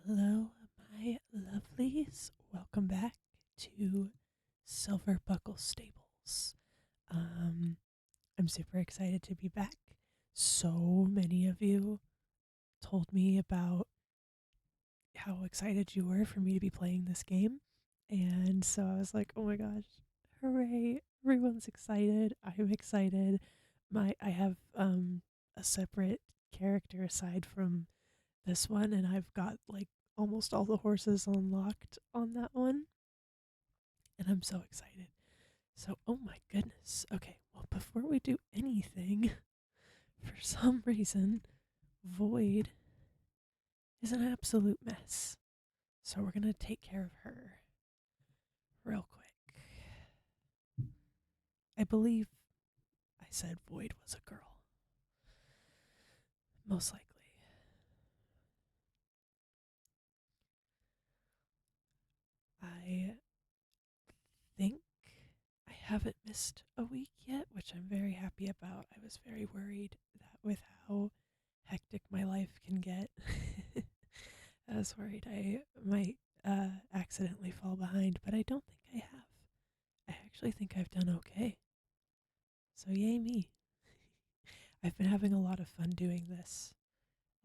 Hello, my lovelies. Welcome back to Silver Buckle Stables. Um, I'm super excited to be back. So many of you told me about how excited you were for me to be playing this game. And so I was like, oh my gosh, hooray. Everyone's excited. I'm excited. I have a separate character aside from this one, and I've got like almost all the horses unlocked on that one, and I'm so excited. So, oh my goodness. Okay, well, before we do anything, for some reason, Void is an absolute mess. So, we're gonna take care of her real quick. I believe I said Void was a girl. Most likely. I think I haven't missed a week yet, which I'm very happy about. I was very worried that with how hectic my life can get, I was worried I might accidentally fall behind, but I don't think I have. I actually think I've done okay. So yay me. I've been having a lot of fun doing this.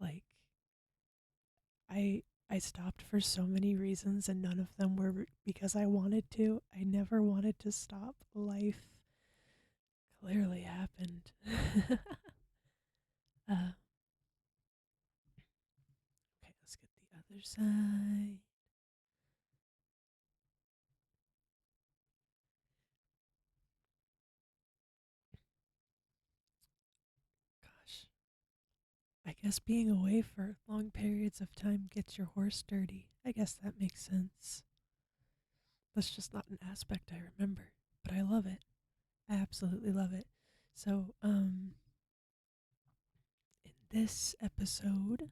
Like I I stopped for so many reasons and none of them were because I wanted to. I never wanted to stop. Life clearly happened. Okay, let's get the other side. Gosh, I guess being away for long periods of time gets your horse dirty. I guess that makes sense. That's just not an aspect I remember, but I love it. I absolutely love it. So, in this episode,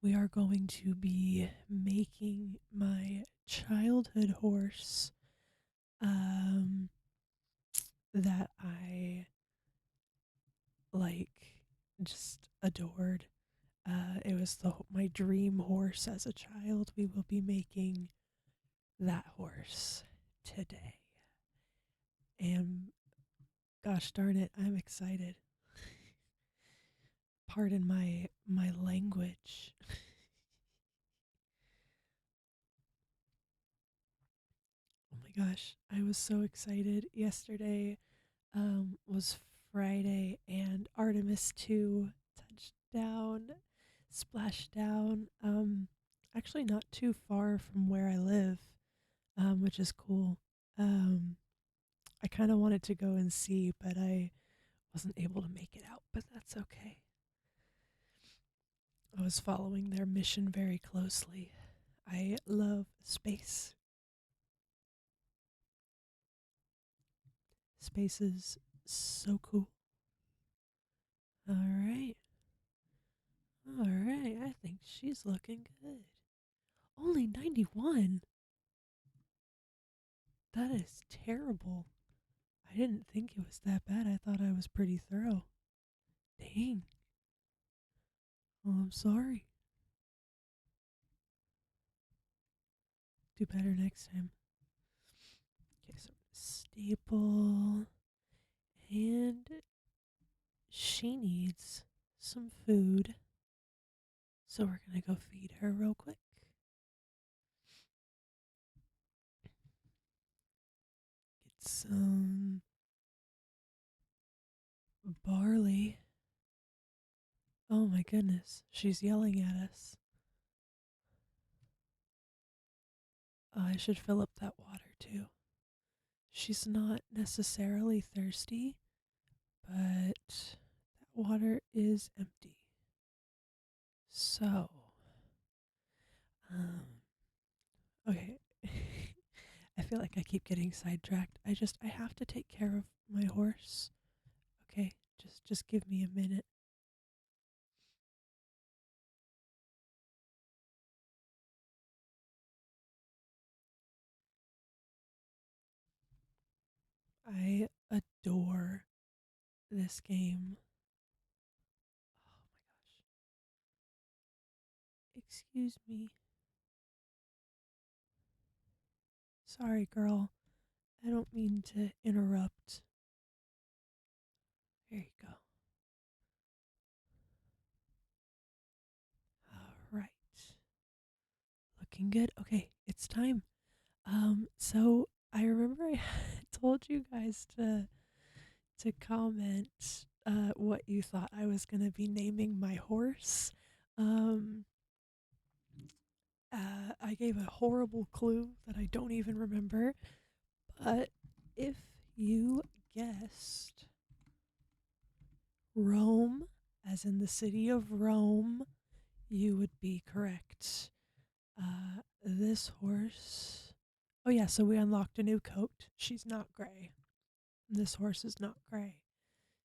we are going to be making my childhood horse, um, that I like just adored. It was my dream horse as a child. We will be making that horse today. And gosh darn it, I'm excited. Pardon my language. Oh my gosh, I was so excited. Yesterday was Friday and Artemis 2 touched down, splashed down. Actually not too far from where I live, which is cool. Um I kind of wanted to go and see, but I wasn't able to make it out, but that's okay. I was following their mission very closely. I love space. Space is so cool. All right. All right. I think she's looking good. Only 91. That is terrible. I didn't think it was that bad. I thought I was pretty thorough. Dang. Well, I'm sorry. Do better next time. Okay, so staple. And she needs some food. So we're going to go feed her real quick. Get some barley. Oh my goodness, she's yelling at us. I should fill up that water too. She's not necessarily thirsty, but that water is empty. So, um, okay. I feel like I keep getting sidetracked. I have to take care of my horse. Okay, just give me a minute. I adore this game. Oh my gosh. Excuse me. Sorry, girl. I don't mean to interrupt. There you go. All right. Looking good. Okay, it's time. So I remember I told you guys to comment what you thought I was gonna be naming my horse. Um, I gave a horrible clue that I don't even remember, but if you guessed Rome, as in the city of Rome, you would be correct. This horse. Oh, yeah, so we unlocked a new coat. She's not gray. This horse is not gray.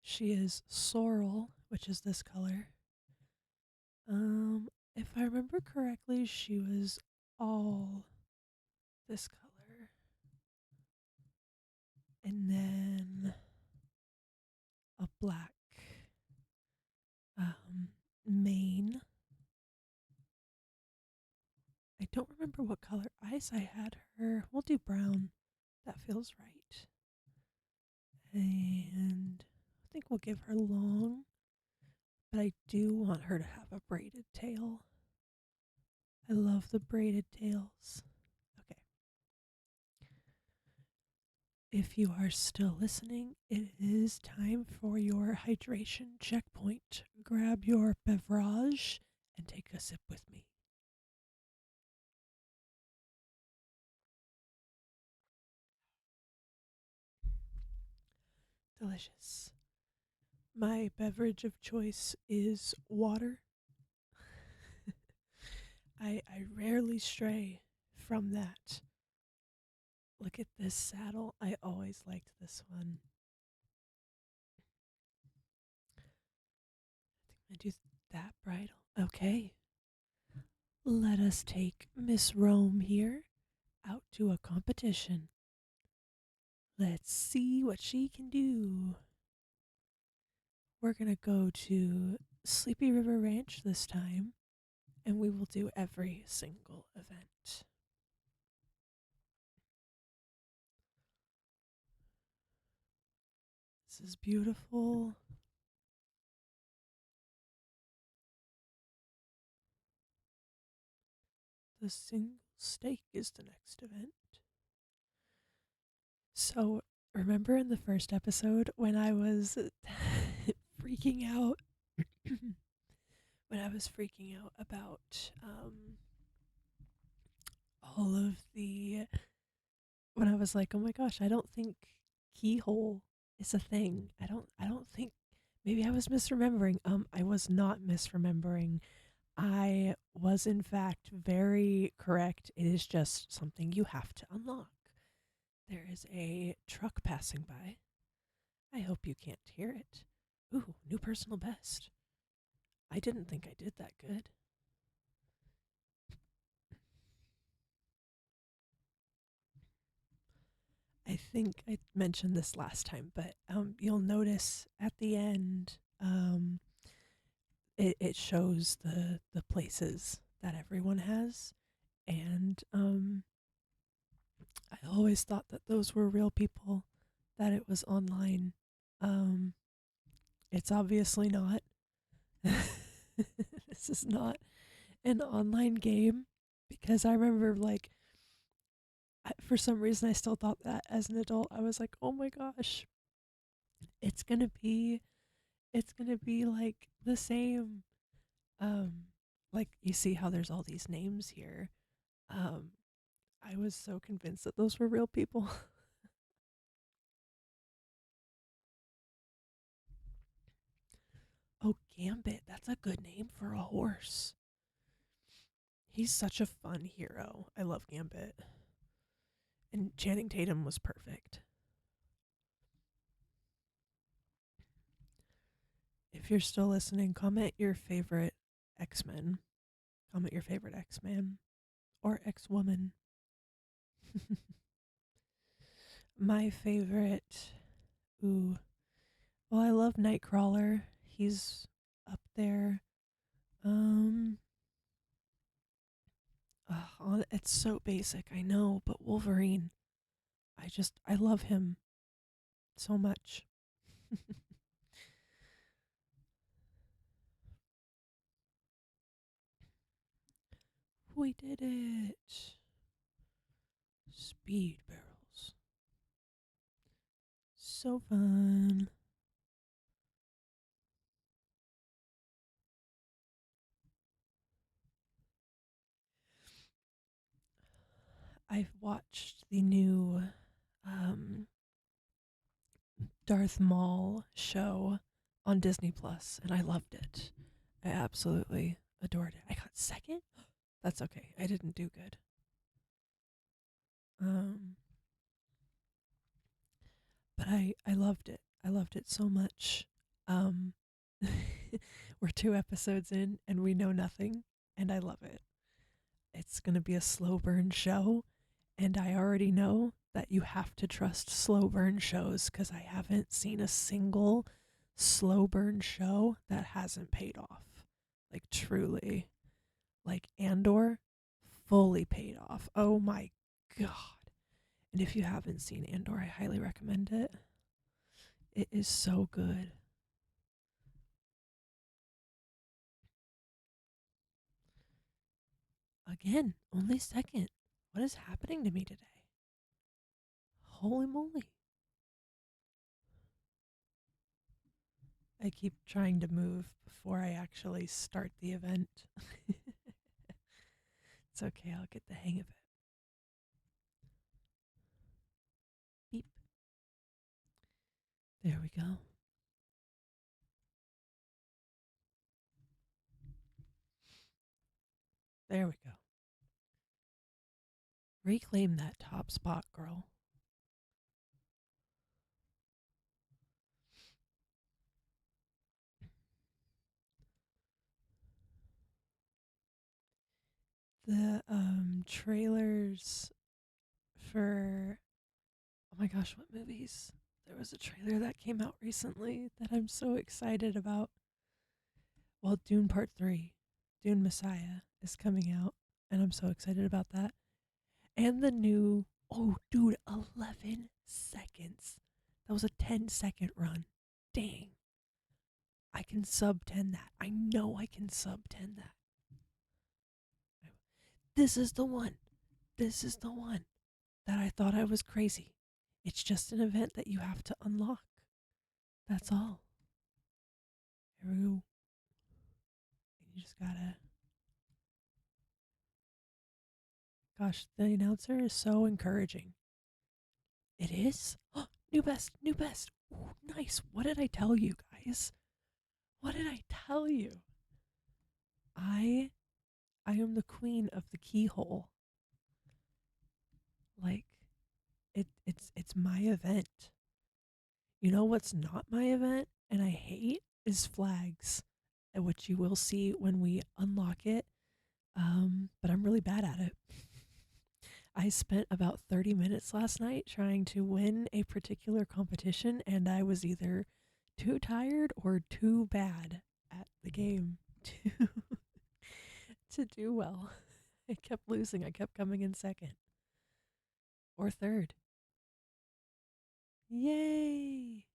She is sorrel, which is this color. Um, if I remember correctly, she was all this color. And then a black um, mane. I don't remember what color eyes I had her. We'll do brown. That feels right. And I think we'll give her long, but I do want her to have a braided tail. I love the braided tails. Okay. If you are still listening, it is time for your hydration checkpoint. Grab your beverage and take a sip with me. Delicious. My beverage of choice is water. I rarely stray from that. Look at this saddle. I always liked this one. I do that bridle. Okay. Let us take Miss Rome here out to a competition. Let's see what she can do. We're going to go to Sleepy River Ranch this time, and we will do every single event. This is beautiful. The single stake is the next event. So, remember in the first episode when I was freaking out? When I was freaking out about all of the. When I was like, oh my gosh, I don't think keyhole is a thing. I don't think. Maybe I was misremembering. I was not misremembering. I was in fact very correct. It is just something you have to unlock. There is a truck passing by. I hope you can't hear it. Ooh, new personal best. I didn't think I did that good. I think I mentioned this last time, but you'll notice at the end, it shows the places that everyone has, and I always thought that those were real people, that it was online. Um, it's obviously not. This is not an online game because I remember like for some reason I still thought that as an adult. I was like, "Oh my gosh, it's going to be like the same." um like you see how there's all these names here. um I was so convinced that those were real people. Oh, Gambit, that's a good name for a horse. He's such a fun hero. I love Gambit. And Channing Tatum was perfect. If you're still listening, comment your favorite X-Men. Comment your favorite X-Man or X-Woman. My favorite. Ooh. Well, I love Nightcrawler. He's up there. Um. It's so basic, I know, but Wolverine. I love him so much. We did it. Speed barrels. So fun. I've watched the new um, Darth Maul show on Disney Plus, and I loved it. I absolutely adored it. I got second. That's okay. I didn't do good. Um, but I loved it. I loved it so much. Um, we're 2 episodes in, and we know nothing, and I love it. It's gonna be a slow burn show, and I already know that you have to trust slow burn shows because I haven't seen a single slow burn show that hasn't paid off. Like, truly. Like, Andor fully paid off. Oh my God. And if you haven't seen Andor, I highly recommend it. It is so good. Again, only second. What is happening to me today? Holy moly. I keep trying to move before I actually start the event. It's okay, I'll get the hang of it. Beep. There we go. There we go. Reclaim that top spot, girl. The trailers for, oh my gosh, what movies? There was a trailer that came out recently that I'm so excited about. Well, Dune Part 3, Dune Messiah is coming out, and I'm so excited about that. And the new, oh dude, 11 seconds. That was a 10-second run. Dang. I can sub 10 that. I know I can sub 10 that. This is the one. This is the one that I thought I was crazy. It's just an event that you have to unlock. That's all. Here we go. You just gotta. Gosh, the announcer is so encouraging. It is? New best, new best. Ooh, nice. What did I tell you guys? What did I tell you? I I am the queen of the keyhole. Like, it's my event. You know what's not my event and I hate is flags, which you will see when we unlock it. But I'm really bad at it. I spent about 30 minutes last night trying to win a particular competition, and I was either too tired or too bad at the game to to do well. I kept losing. I kept coming in second or third. Yay!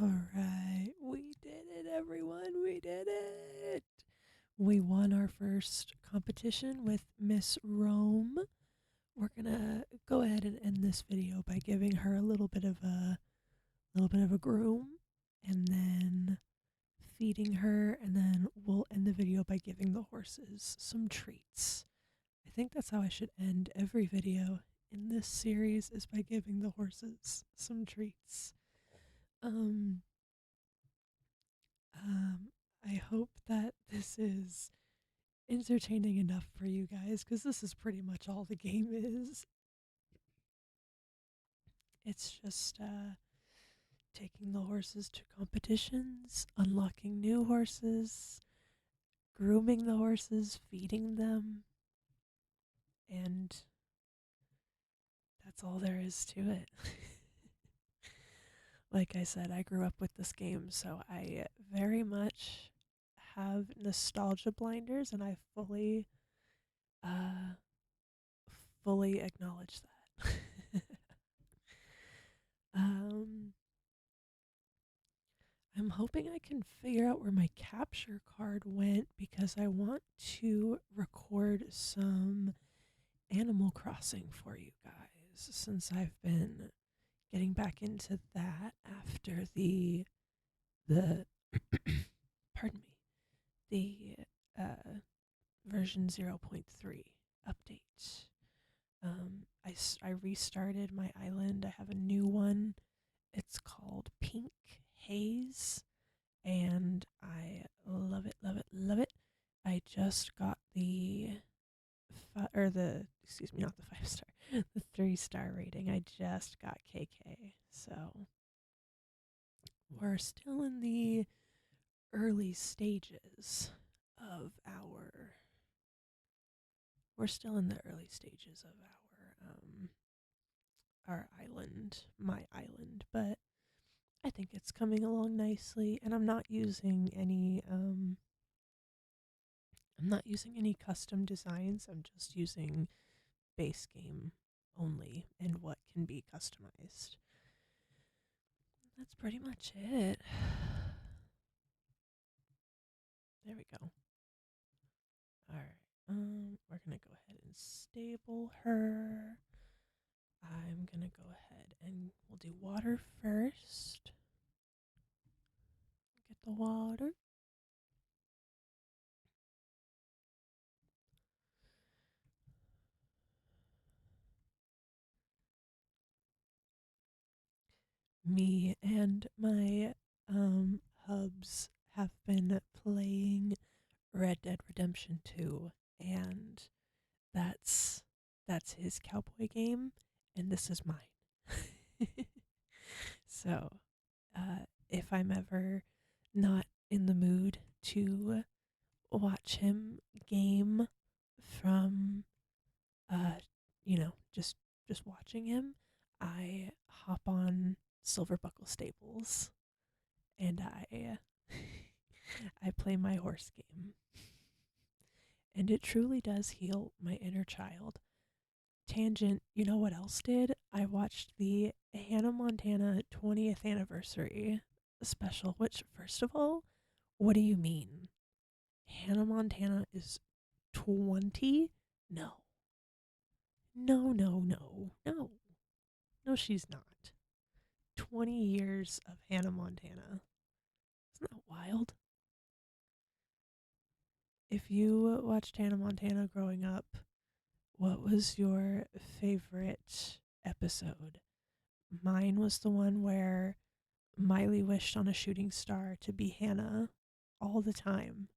All right, we did it, everyone. We did it. We won our first competition with Miss Rome. We're gonna go ahead and end this video by giving her a little bit of a groom, and then feeding her, and then we'll end the video by giving the horses some treats. I think that's how I should end every video in this series, is by giving the horses some treats. Um, um, I hope that this is entertaining enough for you guys, because this is pretty much all the game is. It's just taking the horses to competitions, unlocking new horses, grooming the horses, feeding them, and that's all there is to it. Like I said, I grew up with this game, so I very much have nostalgia blinders, and I uh, fully acknowledge that. I'm hoping I can figure out where my capture card went because I want to record some Animal Crossing for you guys since I've been getting back into that after the pardon me, the version 0.3 update. I restarted my island. I have a new one. It's called Pink Haze, and I love it, love it, love it. I just got excuse me, not the 5 star, the 3 star rating. I just got KK, so we're still in the early stages of we're still in the early stages of our island, my island, but I think it's coming along nicely, and I'm not using any custom designs. I'm just using base game only and what can be customized. That's pretty much it. There we go. All right. We're gonna go ahead and stable her. I'm gonna go ahead and we'll do water first. Get the water. Me and my hubs have been playing Red Dead Redemption 2, and that's that's his cowboy game, and this is mine. So, if I'm ever not in the mood to watch him game from, uh, just watching him, I hop on Silver Buckle Stables and I play my horse game, and it truly does heal my inner child. Tangent, you know what else did? I watched the Hannah Montana 20th anniversary special, which, first of all, what do you mean? Hannah Montana is 20? No. No, no, no, no. No, she's not. 20 years of Hannah Montana. Isn't that wild? If you watched Hannah Montana growing up, what was your favorite episode? Mine was the one where Miley wished on a shooting star to be Hannah all the time,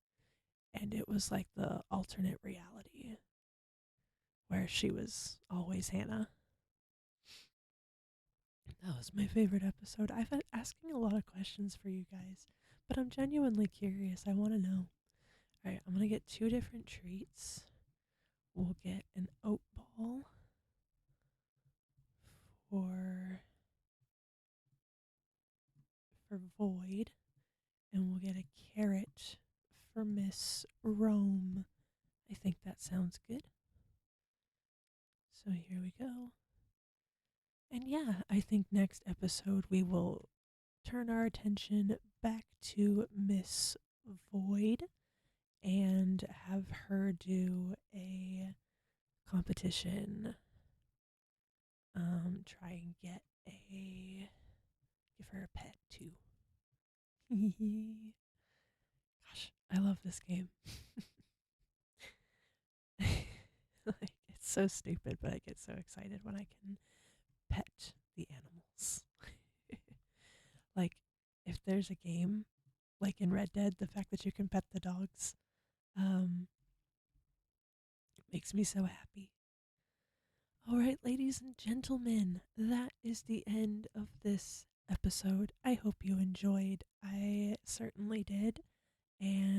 and it was like the alternate reality where she was always Hannah. That was my favorite episode. I've been asking a lot of questions for you guys, but I'm genuinely curious. I want to know. All right, I'm going to get 2 different treats. We'll get an oat ball for Void, and we'll get a carrot for Miss Rome. I think that sounds good. So here we go. And yeah, I think next episode we will turn our attention back to Miss Void and have her do a competition. Try and give her a pet too. Gosh, I love this game. Like, it's so stupid, but I get so excited when I can pet the animals. Like, if there's a game, like in Red Dead, the fact that you can pet the dogs, um, makes me so happy. All right, ladies and gentlemen, that is the end of this episode. I hope you enjoyed. I certainly did. And